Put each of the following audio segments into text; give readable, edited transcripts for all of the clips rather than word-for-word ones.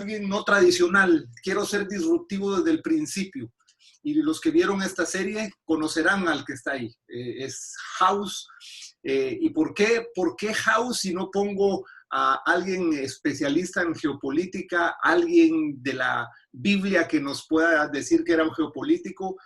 alguien no tradicional, quiero ser disruptivo desde el principio. Y los que vieron esta serie conocerán al que está ahí. Es House. ¿Y por qué? ¿Por qué House si no pongo a alguien especialista en geopolítica, alguien de la Biblia que nos pueda decir que era un geopolítico?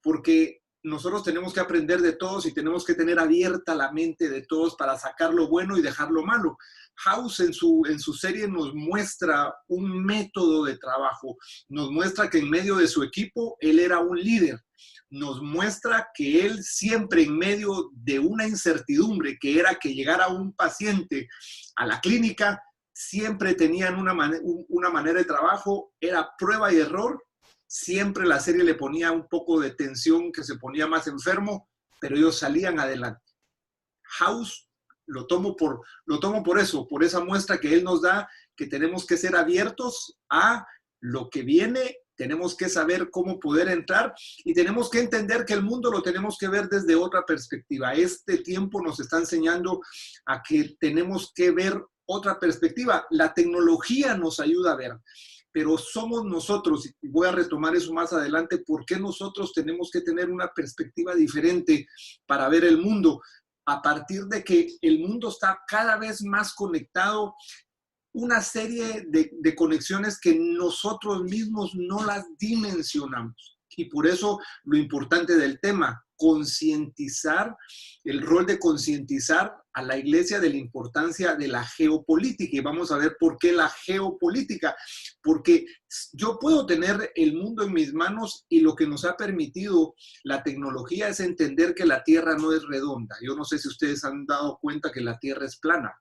Porque nosotros tenemos que aprender de todos y tenemos que tener abierta la mente de todos para sacar lo bueno y dejar lo malo. House en su serie nos muestra un método de trabajo, nos muestra que en medio de su equipo él era un líder, nos muestra que él siempre en medio de una incertidumbre que era que llegara un paciente a la clínica, siempre tenían una manera de trabajo, era prueba y error. Siempre la serie le ponía un poco de tensión, que se ponía más enfermo, pero ellos salían adelante. House lo tomo por eso, por esa muestra que él nos da, que tenemos que ser abiertos a lo que viene, tenemos que saber cómo poder entrar y tenemos que entender que el mundo lo tenemos que ver desde otra perspectiva. Este tiempo nos está enseñando a que tenemos que ver otra perspectiva. La tecnología nos ayuda a ver, pero somos nosotros, y voy a retomar eso más adelante, ¿por qué nosotros tenemos que tener una perspectiva diferente para ver el mundo? A partir de que el mundo está cada vez más conectado, una serie de conexiones que nosotros mismos no las dimensionamos. Y por eso lo importante del tema, concientizar, el rol de concientizar a la iglesia de la importancia de la geopolítica. Y vamos a ver por qué la geopolítica. Porque yo puedo tener el mundo en mis manos y lo que nos ha permitido la tecnología es entender que la Tierra no es redonda. Yo no sé si ustedes han dado cuenta que la Tierra es plana.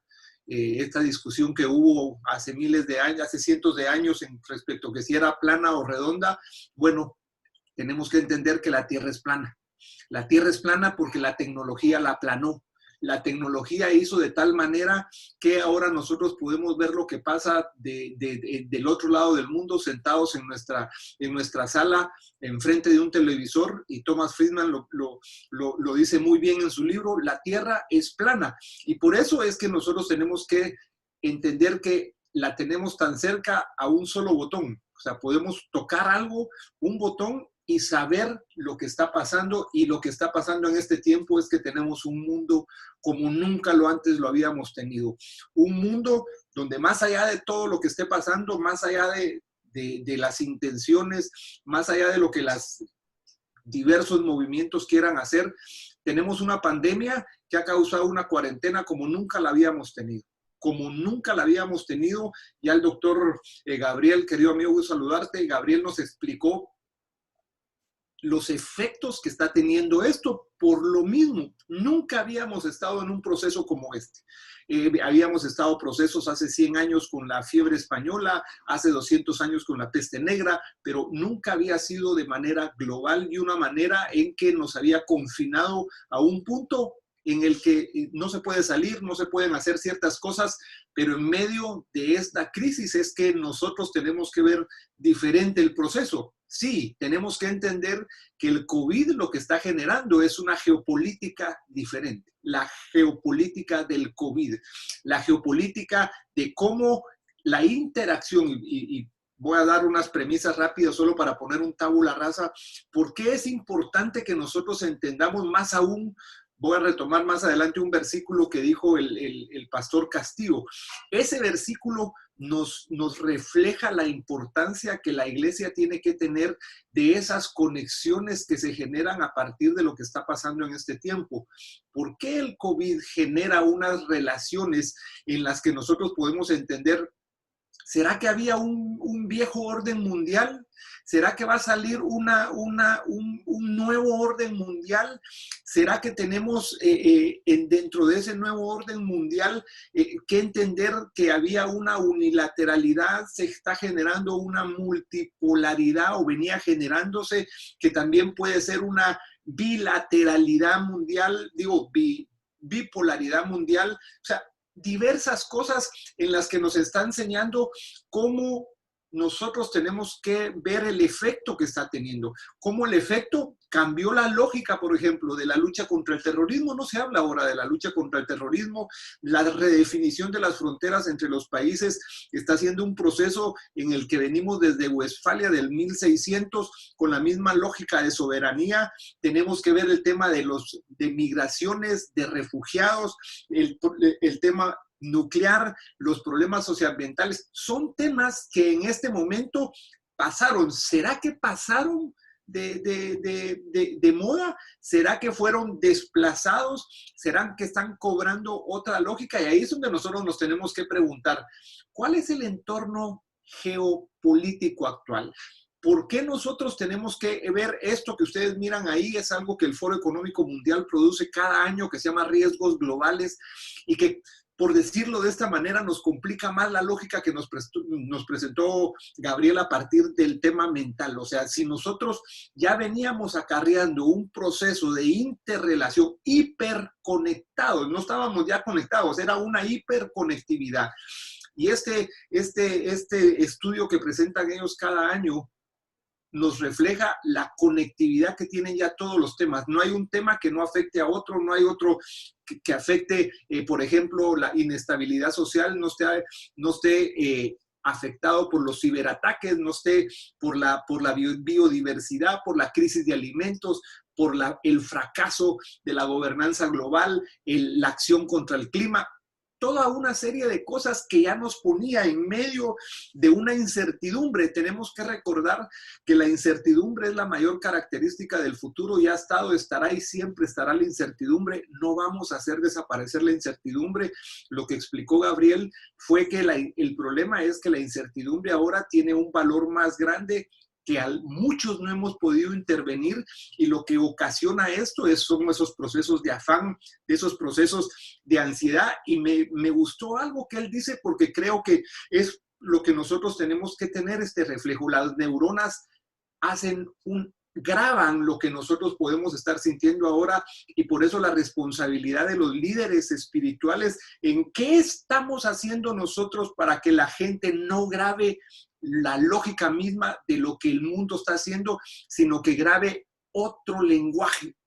Esta discusión que hubo hace miles de años, hace cientos de años en respecto a que si era plana o redonda, bueno, tenemos que entender que la Tierra es plana. La Tierra es plana porque la tecnología la aplanó. La tecnología hizo de tal manera que ahora nosotros podemos ver lo que pasa del otro lado del mundo, sentados en nuestra sala, enfrente de un televisor, y Thomas Friedman lo dice muy bien en su libro, la Tierra es plana. Y por eso es que nosotros tenemos que entender que la tenemos tan cerca a un solo botón. O sea, podemos tocar algo, un botón, y saber lo que está pasando, y lo que está pasando en este tiempo es que tenemos un mundo como nunca antes lo habíamos tenido. Un mundo donde más allá de todo lo que esté pasando, más allá de las intenciones, más allá de lo que los diversos movimientos quieran hacer, tenemos una pandemia que ha causado una cuarentena como nunca la habíamos tenido. Como nunca la habíamos tenido. Ya el doctor Gabriel, querido amigo, saludarte. Gabriel nos explicó los efectos que está teniendo esto. Por lo mismo, nunca habíamos estado en un proceso como este. Habíamos estado procesos hace 100 años con la fiebre española, hace 200 años con la peste negra, pero nunca había sido de manera global y una manera en que nos había confinado a un punto en el que no se puede salir, no se pueden hacer ciertas cosas, pero en medio de esta crisis es que nosotros tenemos que ver diferente el proceso. Sí, tenemos que entender que el COVID lo que está generando es una geopolítica diferente, la geopolítica del COVID, la geopolítica de cómo la interacción, y voy a dar unas premisas rápidas solo para poner un tabula rasa, por qué es importante que nosotros entendamos más aún. Voy a retomar más adelante un versículo que dijo el pastor Castillo. Ese versículo nos refleja la importancia que la iglesia tiene que tener de esas conexiones que se generan a partir de lo que está pasando en este tiempo. ¿Por qué el COVID genera unas relaciones en las que nosotros podemos entender? ¿Será que había un viejo orden mundial? ¿Será que va a salir un nuevo orden mundial? ¿Será que tenemos dentro de ese nuevo orden mundial que entender que había una unilateralidad, se está generando una multipolaridad o venía generándose, que también puede ser una bilateralidad mundial, bipolaridad mundial? O sea, diversas cosas en las que nos está enseñando cómo nosotros tenemos que ver el efecto que está teniendo. Cómo el efecto cambió la lógica, por ejemplo, de la lucha contra el terrorismo. No se habla ahora de la lucha contra el terrorismo. La redefinición de las fronteras entre los países está siendo un proceso en el que venimos desde Westfalia del 1600 con la misma lógica de soberanía. Tenemos que ver el tema de migraciones, de refugiados, el tema nuclear, los problemas socioambientales, son temas que en este momento pasaron. ¿Será que pasaron de moda? ¿Será que fueron desplazados? ¿Será que están cobrando otra lógica? Y ahí es donde nosotros nos tenemos que preguntar, ¿cuál es el entorno geopolítico actual? ¿Por qué nosotros tenemos que ver esto que ustedes miran ahí? Es algo que el Foro Económico Mundial produce cada año, que se llama Riesgos Globales, y que, por decirlo de esta manera, nos complica más la lógica que nos presentó Gabriel a partir del tema mental. O sea, si nosotros ya veníamos acarreando un proceso de interrelación hiperconectados, no estábamos ya conectados, era una hiperconectividad. Y este estudio que presentan ellos cada año nos refleja la conectividad que tienen ya todos los temas. No hay un tema que no afecte a otro, no hay otro que afecte, por ejemplo, la inestabilidad social, no esté afectado por los ciberataques, no esté por la biodiversidad, por la crisis de alimentos, por el fracaso de la gobernanza global, la acción contra el clima. Toda una serie de cosas que ya nos ponía en medio de una incertidumbre. Tenemos que recordar que la incertidumbre es la mayor característica del futuro, y ha estado, estará y siempre estará la incertidumbre. No vamos a hacer desaparecer la incertidumbre. Lo que explicó Gabriel fue que el problema es que la incertidumbre ahora tiene un valor más grande, que muchos no hemos podido intervenir, y lo que ocasiona esto son esos procesos de afán, esos procesos de ansiedad. Y me gustó algo que él dice, porque creo que es lo que nosotros tenemos que tener, este reflejo. Las neuronas graban lo que nosotros podemos estar sintiendo ahora, y por eso la responsabilidad de los líderes espirituales en qué estamos haciendo nosotros para que la gente no grabe la lógica misma de lo que el mundo está haciendo, sino que grabe otro lenguaje.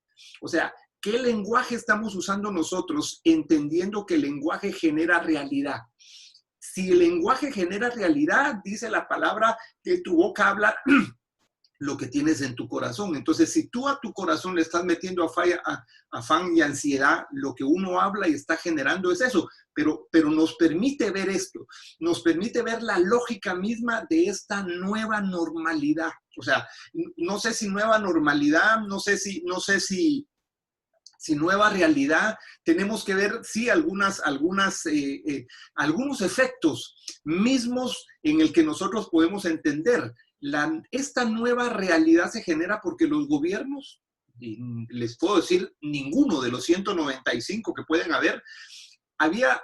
O sea, ¿qué lenguaje estamos usando nosotros, entendiendo que el lenguaje genera realidad? Si el lenguaje genera realidad, dice la palabra, que tu boca habla lo que tienes en tu corazón. Entonces, si tú a tu corazón le estás metiendo afán y ansiedad, lo que uno habla y está generando es eso. Pero nos permite ver esto, nos permite ver la lógica misma de esta nueva normalidad. O sea, no sé si nueva normalidad, no sé si nueva realidad. Tenemos que ver, sí, algunos efectos mismos en el que nosotros podemos entender. Esta nueva realidad se genera porque los gobiernos, y les puedo decir, ninguno de los 195 que pueden haber,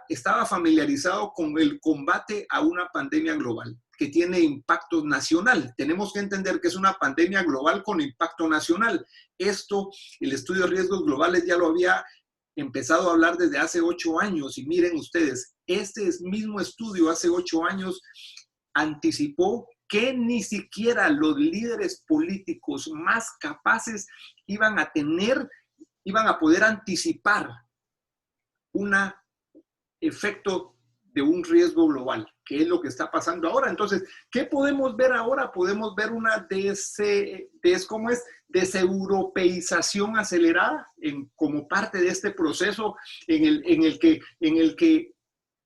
estaba familiarizado con el combate a una pandemia global que tiene impacto nacional. Tenemos que entender que es una pandemia global con impacto nacional. Esto, el estudio de riesgos globales ya lo había empezado a hablar desde hace 8 años, y miren ustedes, este mismo estudio hace 8 años anticipó que ni siquiera los líderes políticos más capaces iban a poder anticipar un efecto de un riesgo global, que es lo que está pasando ahora. Entonces, ¿qué podemos ver ahora? Podemos ver una deseuropeización acelerada como parte de este proceso en el que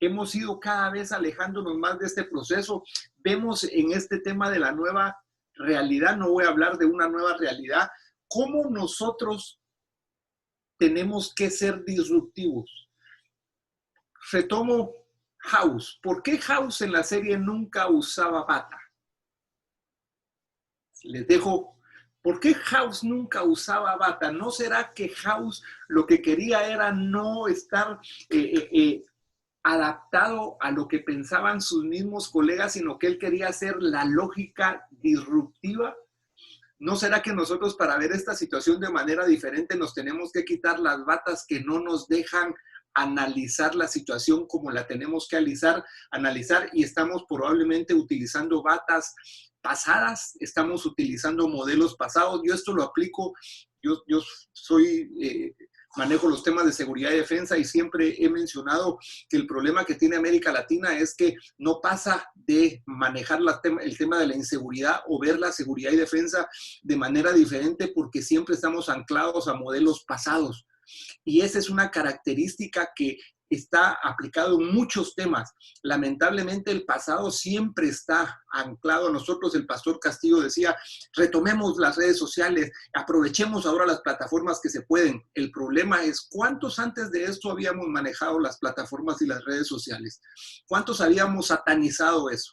hemos ido cada vez alejándonos más de este proceso. Vemos en este tema de la nueva realidad, no voy a hablar de una nueva realidad, cómo nosotros tenemos que ser disruptivos. Retomo House. ¿Por qué House en la serie nunca usaba bata? Les dejo. ¿Por qué House nunca usaba bata? ¿No será que House lo que quería era no estar adaptado a lo que pensaban sus mismos colegas, sino que él quería hacer la lógica disruptiva? ¿No será que nosotros, para ver esta situación de manera diferente, nos tenemos que quitar las batas que no nos dejan analizar la situación como la tenemos que analizar y estamos probablemente utilizando batas pasadas, estamos utilizando modelos pasados. Yo esto lo aplico, yo manejo los temas de seguridad y defensa y siempre he mencionado que el problema que tiene América Latina es que no pasa de manejar el tema de la inseguridad o ver la seguridad y defensa de manera diferente porque siempre estamos anclados a modelos pasados. Y esa es una característica que está aplicado en muchos temas. Lamentablemente el pasado siempre está anclado a nosotros. El pastor Castillo decía, retomemos las redes sociales, aprovechemos ahora las plataformas que se pueden. El problema es cuántos antes de esto habíamos manejado las plataformas y las redes sociales. ¿Cuántos habíamos satanizado eso?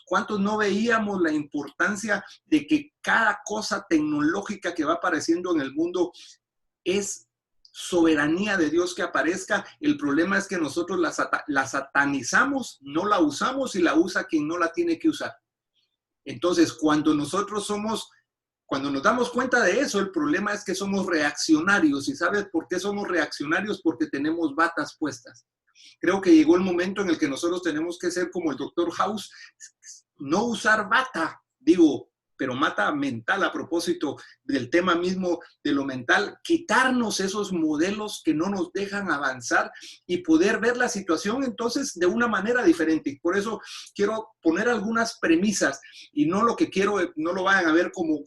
¿Cuántos no veíamos la importancia de que cada cosa tecnológica que va apareciendo en el mundo es soberanía de Dios que aparezca? El problema es que nosotros la satanizamos, no la usamos y la usa quien no la tiene que usar. Entonces, cuando nos damos cuenta de eso, el problema es que somos reaccionarios. ¿Y sabes por qué somos reaccionarios? Porque tenemos batas puestas. Creo que llegó el momento en el que nosotros tenemos que ser como el Dr. House, no usar bata, pero mata mental a propósito del tema mismo de lo mental, quitarnos esos modelos que no nos dejan avanzar y poder ver la situación entonces de una manera diferente. Y por eso quiero poner algunas premisas y no lo que quiero, no lo vayan a ver como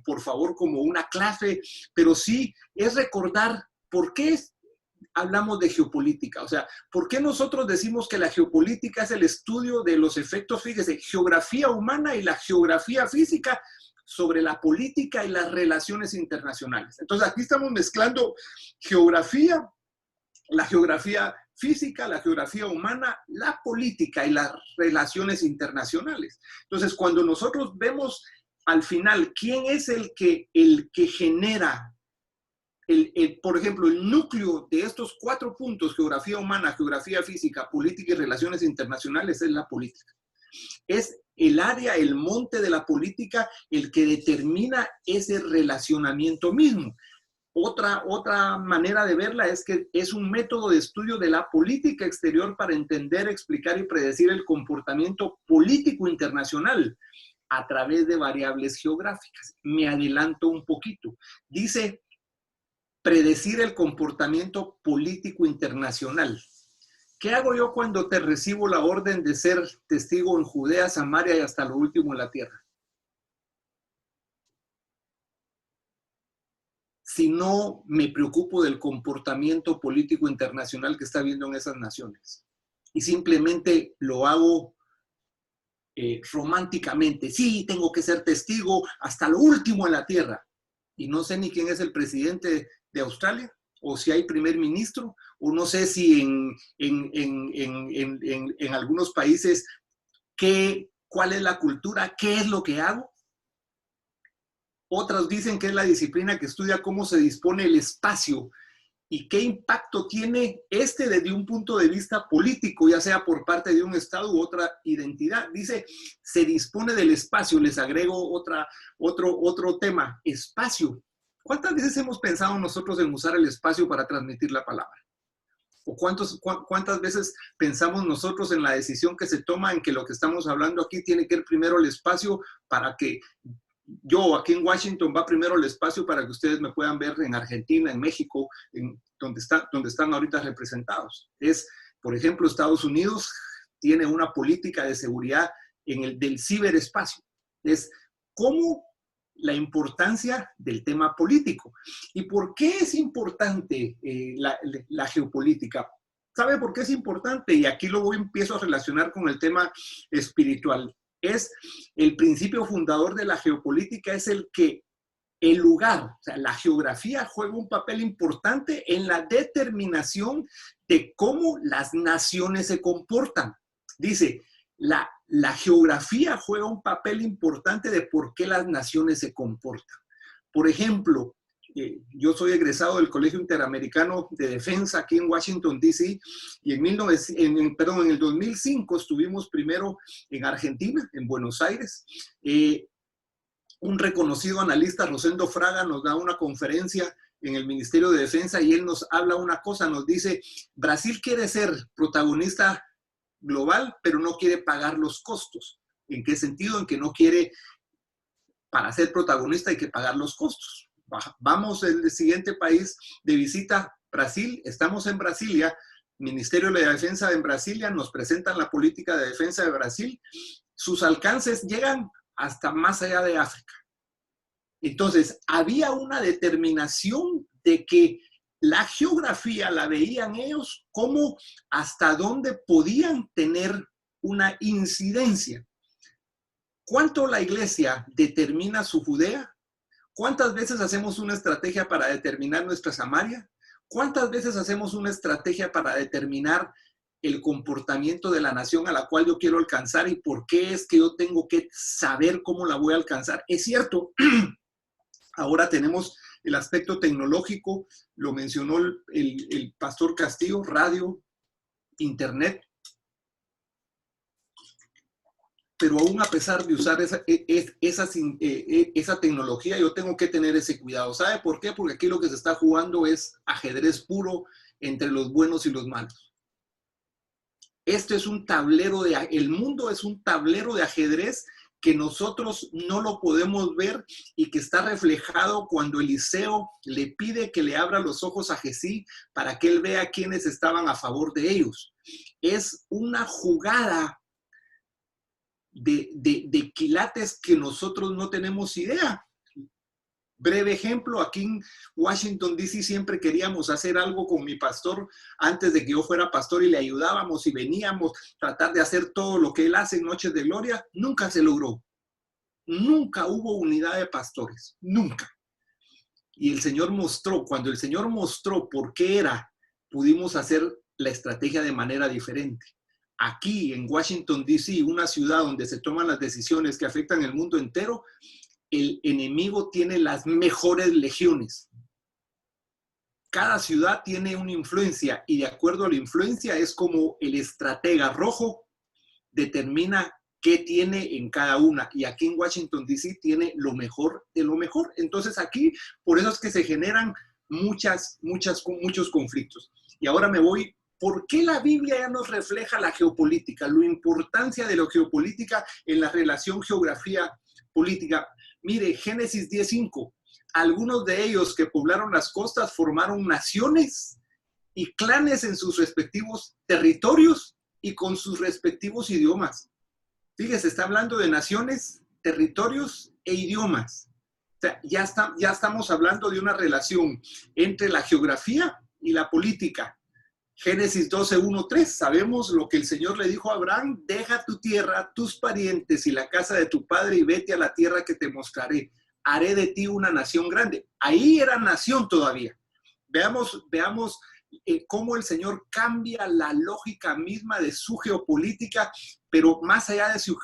por favor, como una clase, pero sí es recordar por qué hablamos de geopolítica. O sea, ¿por qué nosotros decimos que la geopolítica es el estudio de los efectos, fíjese, geografía humana y la geografía física sobre la política y las relaciones internacionales? Entonces, aquí estamos mezclando geografía, la geografía física, la geografía humana, la política y las relaciones internacionales. Entonces, cuando nosotros vemos al final quién es el que genera por ejemplo, el núcleo de estos 4 puntos, geografía humana, geografía física, política y relaciones internacionales, es la política. Es el área, el monte de la política, el que determina ese relacionamiento mismo. Otra manera de verla es que es un método de estudio de la política exterior para entender, explicar y predecir el comportamiento político internacional a través de variables geográficas. Me adelanto un poquito. Dice predecir el comportamiento político internacional. ¿Qué hago yo cuando te recibo la orden de ser testigo en Judea, Samaria y hasta lo último en la tierra? Si no me preocupo del comportamiento político internacional que está habiendo en esas naciones y simplemente lo hago románticamente. Sí, tengo que ser testigo hasta lo último en la tierra. Y no sé ni quién es el presidente de Australia, o si hay primer ministro, o no sé si en algunos países cuál es la cultura, qué es lo que hago. Otras dicen que es la disciplina que estudia cómo se dispone el espacio y qué impacto tiene desde un punto de vista político, ya sea por parte de un Estado u otra identidad. Dice, se dispone del espacio. Les agrego otro tema, espacio. ¿Cuántas veces hemos pensado nosotros en usar el espacio para transmitir la palabra? ¿O cuántas veces pensamos nosotros en la decisión que se toma en que lo que estamos hablando aquí tiene que ir primero el espacio para que yo aquí en Washington va primero el espacio para que ustedes me puedan ver en Argentina, en México, donde están ahorita representados? Por ejemplo, Estados Unidos tiene una política de seguridad del ciberespacio. Es cómo la importancia del tema político. ¿Y por qué es importante la geopolítica? ¿Sabe por qué es importante? Y aquí empiezo a relacionar con el tema espiritual. Es el principio fundador de la geopolítica, es el lugar, o sea, la geografía juega un papel importante en la determinación de cómo las naciones se comportan. Dice, la geografía juega un papel importante de por qué las naciones se comportan. Por ejemplo, yo soy egresado del Colegio Interamericano de Defensa aquí en Washington, D.C. y en el 2005 estuvimos primero en Argentina, en Buenos Aires. Un reconocido analista, Rosendo Fraga, nos da una conferencia en el Ministerio de Defensa y él nos habla una cosa, nos dice, Brasil quiere ser protagonista global, pero no quiere pagar los costos. ¿En qué sentido? En que no quiere, para ser protagonista hay que pagar los costos. Vamos el siguiente país de visita, Brasil, estamos en Brasilia, Ministerio de Defensa en Brasilia, nos presentan la política de defensa de Brasil, sus alcances llegan hasta más allá de África. Entonces, había una determinación de que la geografía la veían ellos como hasta dónde podían tener una incidencia. ¿Cuánto la iglesia determina su Judea? ¿Cuántas veces hacemos una estrategia para determinar nuestra Samaria? ¿Cuántas veces hacemos una estrategia para determinar el comportamiento de la nación a la cual yo quiero alcanzar y por qué es que yo tengo que saber cómo la voy a alcanzar? Es cierto, ahora tenemos el aspecto tecnológico, lo mencionó el pastor Castillo, radio, internet, pero aún a pesar de usar esa tecnología, yo tengo que tener ese cuidado. ¿Sabe por qué? Porque aquí lo que se está jugando es ajedrez puro entre los buenos y los malos. Este es un tablero el mundo es un tablero de ajedrez que nosotros no lo podemos ver y que está reflejado cuando Eliseo le pide que le abra los ojos a Giezi para que él vea quiénes estaban a favor de ellos. Es una jugada de quilates que nosotros no tenemos idea. Breve ejemplo, aquí en Washington, D.C. siempre queríamos hacer algo con mi pastor antes de que yo fuera pastor y le ayudábamos y veníamos a tratar de hacer todo lo que él hace en Noches de Gloria. Nunca se logró. Nunca hubo unidad de pastores. Nunca. Y el Señor mostró, cuando el Señor mostró por qué era, pudimos hacer la estrategia de manera diferente. Aquí en Washington, D.C., una ciudad donde se toman las decisiones que afectan el mundo entero, el enemigo tiene las mejores legiones. Cada ciudad tiene una influencia y de acuerdo a la influencia es como el estratega rojo determina qué tiene en cada una. Y aquí en Washington, D.C. tiene lo mejor de lo mejor. Entonces aquí, por eso es que se generan muchos conflictos. Y ahora me voy. ¿Por qué la Biblia ya nos refleja la geopolítica? La importancia de la geopolítica en la relación geografía-política. Mire, Génesis 10:5. Algunos de ellos que poblaron las costas formaron naciones y clanes en sus respectivos territorios y con sus respectivos idiomas. Fíjese, está hablando de naciones, territorios e idiomas. O sea, ya estamos hablando de una relación entre la geografía y la política. Génesis 12:1-3, sabemos lo que el Señor le dijo a Abraham: deja tu tierra, tus parientes y la casa de tu padre y vete a la tierra que te mostraré. Haré de ti una nación grande. Ahí era nación todavía. Veamos cómo el Señor cambia la lógica misma de su geopolítica, pero más allá de su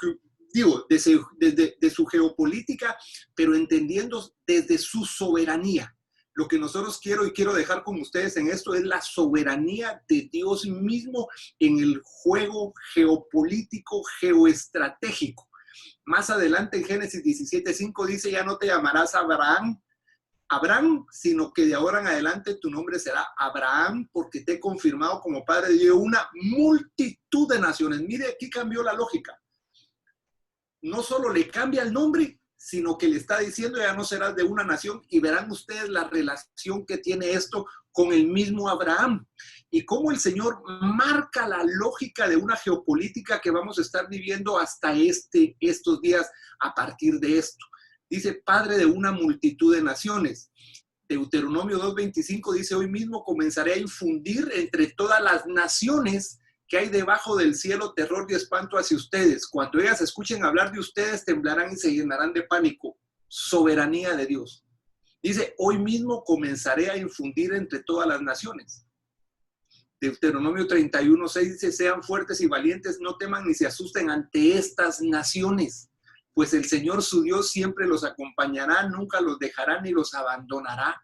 geopolítica, pero entendiendo desde su soberanía. Lo que nosotros quiero dejar con ustedes en esto es la soberanía de Dios mismo en el juego geopolítico, geoestratégico. Más adelante en Génesis 17:5 dice: ya no te llamarás Abraham, sino que de ahora en adelante tu nombre será Abraham, porque te he confirmado como padre de una multitud de naciones. Mire, aquí cambió la lógica. No solo le cambia el nombre, sino que le está diciendo: ya no serás de una nación. Y verán ustedes la relación que tiene esto con el mismo Abraham y cómo el Señor marca la lógica de una geopolítica que vamos a estar viviendo hasta estos días a partir de esto. Dice: padre de una multitud de naciones. Deuteronomio 2:25 dice: hoy mismo comenzaré a infundir entre todas las naciones que hay debajo del cielo terror y espanto hacia ustedes. Cuando ellas escuchen hablar de ustedes, temblarán y se llenarán de pánico. Soberanía de Dios. Dice: hoy mismo comenzaré a infundir entre todas las naciones. Deuteronomio 31:6 dice: sean fuertes y valientes, no teman ni se asusten ante estas naciones, pues el Señor su Dios siempre los acompañará, nunca los dejará ni los abandonará.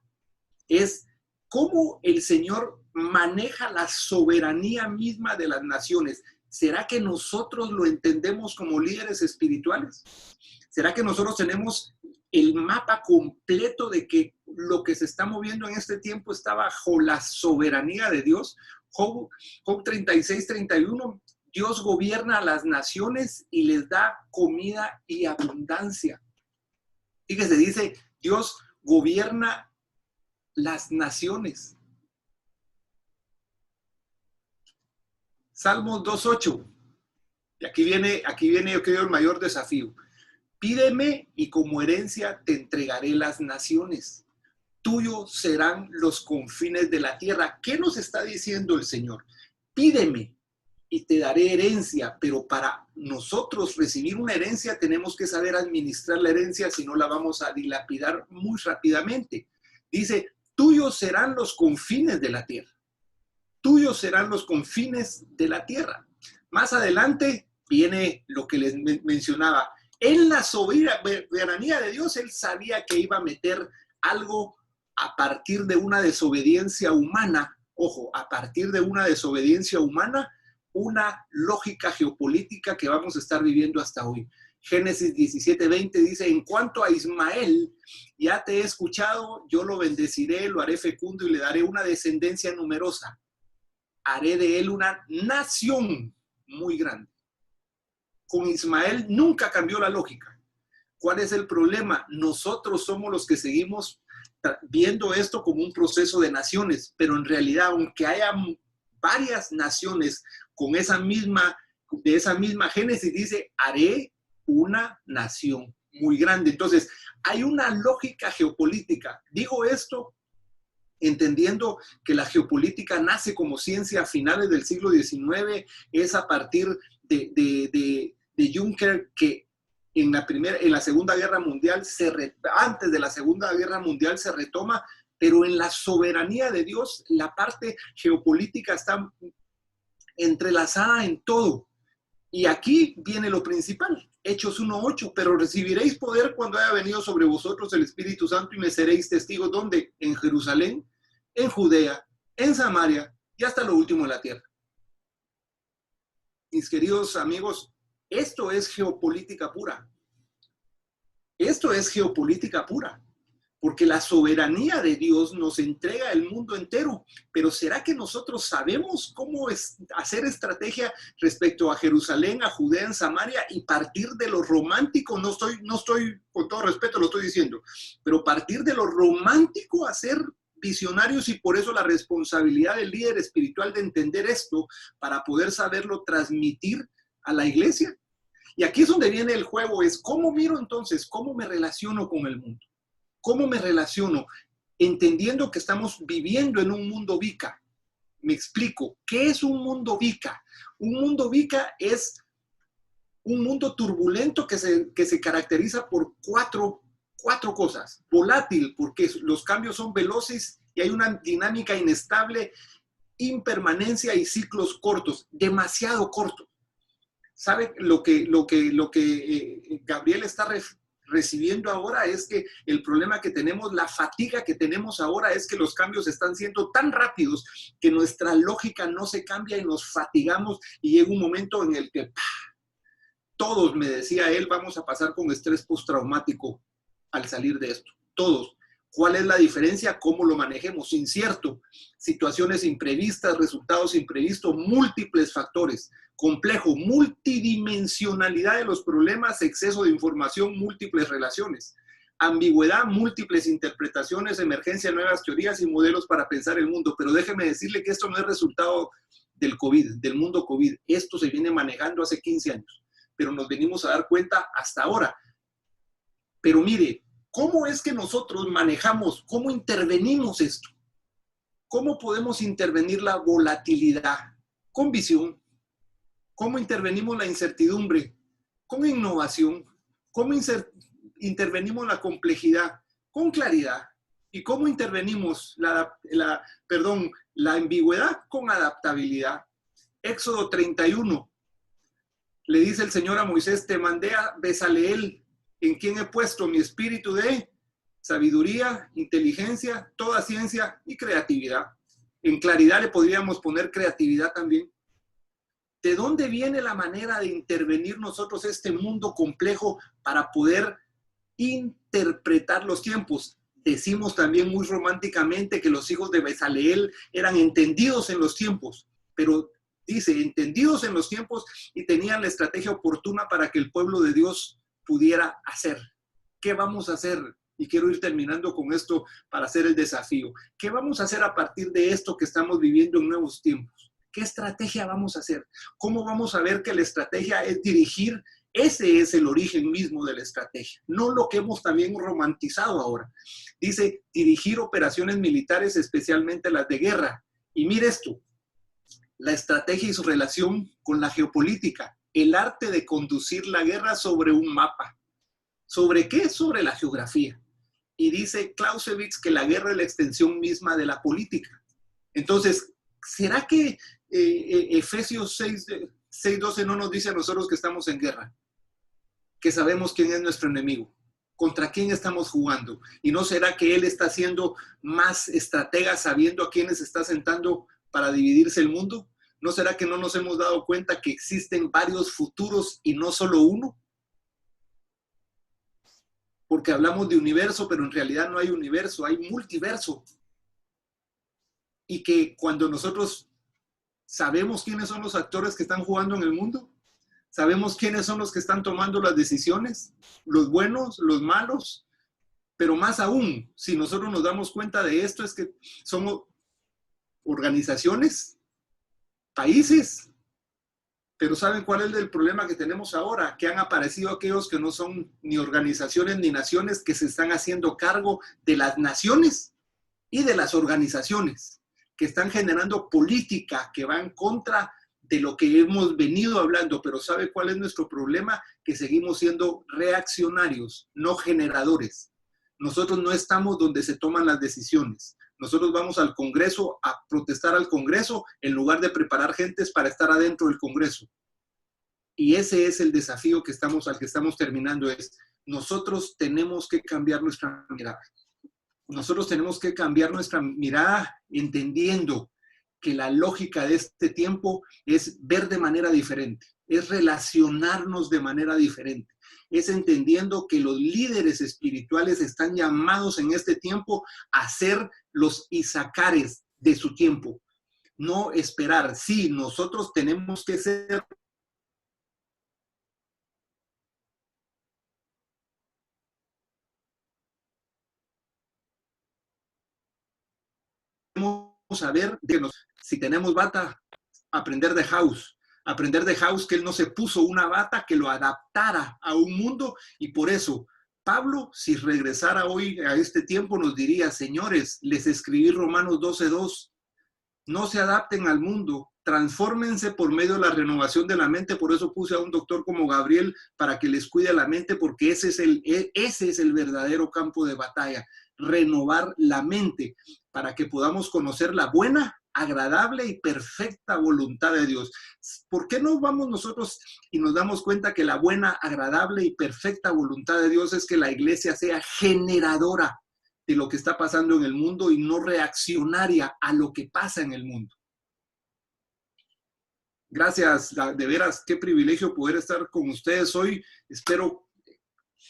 Es cómo el Señor maneja la soberanía misma de las naciones. ¿Será que nosotros lo entendemos como líderes espirituales? ¿Será que nosotros tenemos el mapa completo de que lo que se está moviendo en este tiempo está bajo la soberanía de Dios. Job 36:31, Dios gobierna a las naciones y les da comida y abundancia. Fíjese, dice, Dios gobierna las naciones. Salmos 2:8. Y aquí viene yo creo el mayor desafío. Pídeme y como herencia te entregaré las naciones. Tuyos serán los confines de la tierra. ¿Qué nos está diciendo el Señor? Pídeme y te daré herencia, pero para nosotros recibir una herencia tenemos que saber administrar la herencia, si no la vamos a dilapidar muy rápidamente. Dice, tuyos serán los confines de la tierra. Tuyos serán los confines de la tierra. Más adelante viene lo que les mencionaba. En la soberanía de Dios, Él sabía que iba a meter algo a partir de una desobediencia humana. Ojo, a partir de una desobediencia humana, una lógica geopolítica que vamos a estar viviendo hasta hoy. Génesis 17:20 dice, en cuanto a Ismael, ya te he escuchado, yo lo bendeciré, lo haré fecundo y le daré una descendencia numerosa. Haré de él una nación muy grande. Con Ismael nunca cambió la lógica. ¿Cuál es el problema? Nosotros somos los que seguimos viendo esto como un proceso de naciones, pero en realidad, aunque haya varias naciones con esa misma Génesis, dice, haré una nación muy grande. Entonces, hay una lógica geopolítica. Digo esto entendiendo que la geopolítica nace como ciencia a finales del siglo XIX, es a partir de Juncker, que en la Segunda Guerra Mundial, antes de la Segunda Guerra Mundial se retoma, pero en la soberanía de Dios, la parte geopolítica está entrelazada en todo. Y aquí viene lo principal, Hechos 1:8, pero recibiréis poder cuando haya venido sobre vosotros el Espíritu Santo y me seréis testigos, ¿dónde? En Jerusalén, en Judea, en Samaria y hasta lo último de la tierra. Mis queridos amigos, esto es geopolítica pura. Esto es geopolítica pura, porque la soberanía de Dios nos entrega el mundo entero, pero ¿será que nosotros sabemos cómo hacer estrategia respecto a Jerusalén, a Judea, en Samaria y partir de lo romántico? No estoy, con todo respeto lo estoy diciendo, pero partir de lo romántico a ser visionarios, y por eso la responsabilidad del líder espiritual de entender esto para poder saberlo transmitir a la iglesia. Y aquí es donde viene el juego, es cómo miro entonces, cómo me relaciono con el mundo. ¿Cómo me relaciono? Entendiendo que estamos viviendo en un mundo VICA. Me explico. ¿Qué es un mundo VICA? Un mundo VICA es un mundo turbulento que se caracteriza por cuatro cosas. Volátil, porque los cambios son veloces y hay una dinámica inestable, impermanencia y ciclos cortos, demasiado cortos. ¿Sabe lo que Gabriel está recibiendo ahora? Es que el problema que tenemos, la fatiga que tenemos ahora es que los cambios están siendo tan rápidos que nuestra lógica no se cambia y nos fatigamos y llega un momento en el que todos, me decía él, vamos a pasar con estrés postraumático al salir de esto. Todos. ¿Cuál es la diferencia? ¿Cómo lo manejemos? Incierto, situaciones imprevistas, resultados imprevistos, múltiples factores, complejo, multidimensionalidad de los problemas, exceso de información, múltiples relaciones, ambigüedad, múltiples interpretaciones, emergencia de nuevas teorías y modelos para pensar el mundo. Pero déjeme decirle que esto no es resultado del COVID, del mundo COVID. Esto se viene manejando hace 15 años, pero nos venimos a dar cuenta hasta ahora. Pero mire, ¿cómo es que nosotros manejamos, cómo intervenimos esto? ¿Cómo podemos intervenir la volatilidad? Con visión. ¿Cómo intervenimos la incertidumbre? Con innovación. ¿Cómo intervenimos la complejidad? Con claridad. ¿Y cómo intervenimos la ambigüedad? Con adaptabilidad. Éxodo 31. Le dice el Señor a Moisés, te mandé a Bezaleel, en quien he puesto mi espíritu de sabiduría, inteligencia, toda ciencia y creatividad. En claridad le podríamos poner creatividad también. ¿De dónde viene la manera de intervenir nosotros este mundo complejo para poder interpretar los tiempos. Decimos también muy románticamente que los hijos de Bezaleel eran entendidos en los tiempos, pero dice, entendidos en los tiempos y tenían la estrategia oportuna para que el pueblo de Dios pudiera hacer. ¿Qué vamos a hacer? Y quiero ir terminando con esto para hacer el desafío. ¿Qué vamos a hacer a partir de esto que estamos viviendo en nuevos tiempos? ¿Qué estrategia vamos a hacer? ¿Cómo vamos a ver que la estrategia es dirigir? Ese es el origen mismo de la estrategia, no lo que hemos también romantizado ahora. Dice, dirigir operaciones militares, especialmente las de guerra. Y mire esto, la estrategia y su relación con la geopolítica, el arte de conducir la guerra sobre un mapa. ¿Sobre qué? Sobre la geografía. Y dice Clausewitz que la guerra es la extensión misma de la política. Entonces, ¿será que Efesios 6:12 no nos dice a nosotros que estamos en guerra? Que sabemos quién es nuestro enemigo, contra quién estamos jugando. ¿Y no será que él está siendo más estratega sabiendo a quiénes está sentando para dividirse el mundo? ¿No será que no nos hemos dado cuenta que existen varios futuros y no solo uno? Porque hablamos de universo, pero en realidad no hay universo, hay multiverso. Y que cuando nosotros sabemos quiénes son los actores que están jugando en el mundo, sabemos quiénes son los que están tomando las decisiones, los buenos, los malos, pero más aún, si nosotros nos damos cuenta de esto, es que somos organizaciones, países, pero ¿saben cuál es el problema que tenemos ahora? Que han aparecido aquellos que no son ni organizaciones ni naciones, que se están haciendo cargo de las naciones y de las organizaciones, que están generando política que va en contra de lo que hemos venido hablando. Pero ¿sabe cuál es nuestro problema? Que seguimos siendo reaccionarios, no generadores. Nosotros no estamos donde se toman las decisiones. Nosotros vamos al Congreso a protestar al Congreso en lugar de preparar gentes para estar adentro del Congreso. Y ese es el desafío al que estamos terminando. Es, nosotros tenemos que cambiar nuestra mirada. Nosotros tenemos que cambiar nuestra mirada entendiendo que la lógica de este tiempo es ver de manera diferente, es relacionarnos de manera diferente, es entendiendo que los líderes espirituales están llamados en este tiempo a ser los Isacares de su tiempo, no esperar. Sí, nosotros tenemos que ser saber si tenemos bata, aprender de House, que él no se puso una bata que lo adaptara a un mundo. Y por eso Pablo, si regresara hoy a este tiempo, nos diría: señores, les escribí Romanos 12:2, no se adapten al mundo, transfórmense por medio de la renovación de la mente. Por eso puse a un doctor como Gabriel para que les cuide la mente, porque ese es el verdadero campo de batalla, renovar la mente para que podamos conocer la buena, agradable y perfecta voluntad de Dios. ¿Por qué no vamos nosotros y nos damos cuenta que la buena, agradable y perfecta voluntad de Dios es que la iglesia sea generadora de lo que está pasando en el mundo y no reaccionaria a lo que pasa en el mundo? Gracias, de veras, qué privilegio poder estar con ustedes hoy. Espero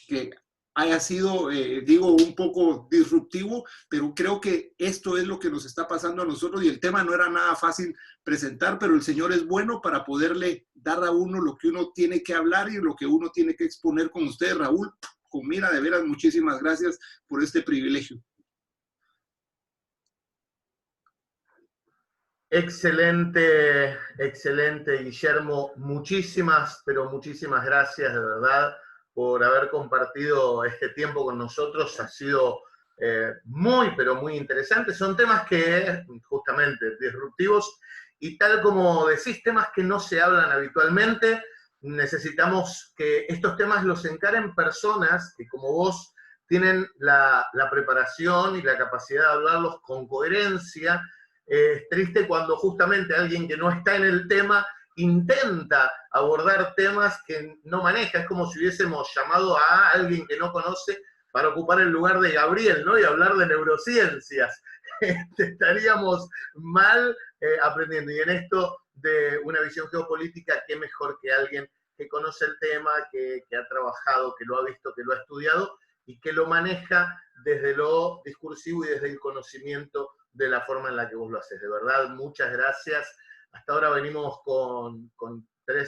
que haya sido, un poco disruptivo, pero creo que esto es lo que nos está pasando a nosotros y el tema no era nada fácil presentar, pero el Señor es bueno para poderle dar a uno lo que uno tiene que hablar y lo que uno tiene que exponer con ustedes. Raúl, con mira, de veras, muchísimas gracias por este privilegio. Excelente, excelente, Guillermo. Muchísimas, pero muchísimas gracias de verdad por haber compartido este tiempo con nosotros. Ha sido muy, pero muy interesante. Son temas que, justamente, disruptivos y tal como decís, temas que no se hablan habitualmente. Necesitamos que estos temas los encaren personas que, como vos, tienen la preparación y la capacidad de hablarlos con coherencia. Es triste cuando justamente alguien que no está en el tema intenta abordar temas que no maneja. Es como si hubiésemos llamado a alguien que no conoce para ocupar el lugar de Gabriel, ¿no? Y hablar de neurociencias. Estaríamos mal aprendiendo. Y en esto de una visión geopolítica, qué mejor que alguien que conoce el tema, que ha trabajado, que lo ha visto, que lo ha estudiado, y que lo maneja desde lo discursivo y desde el conocimiento de la forma en la que vos lo haces. De verdad, muchas gracias. Hasta ahora venimos con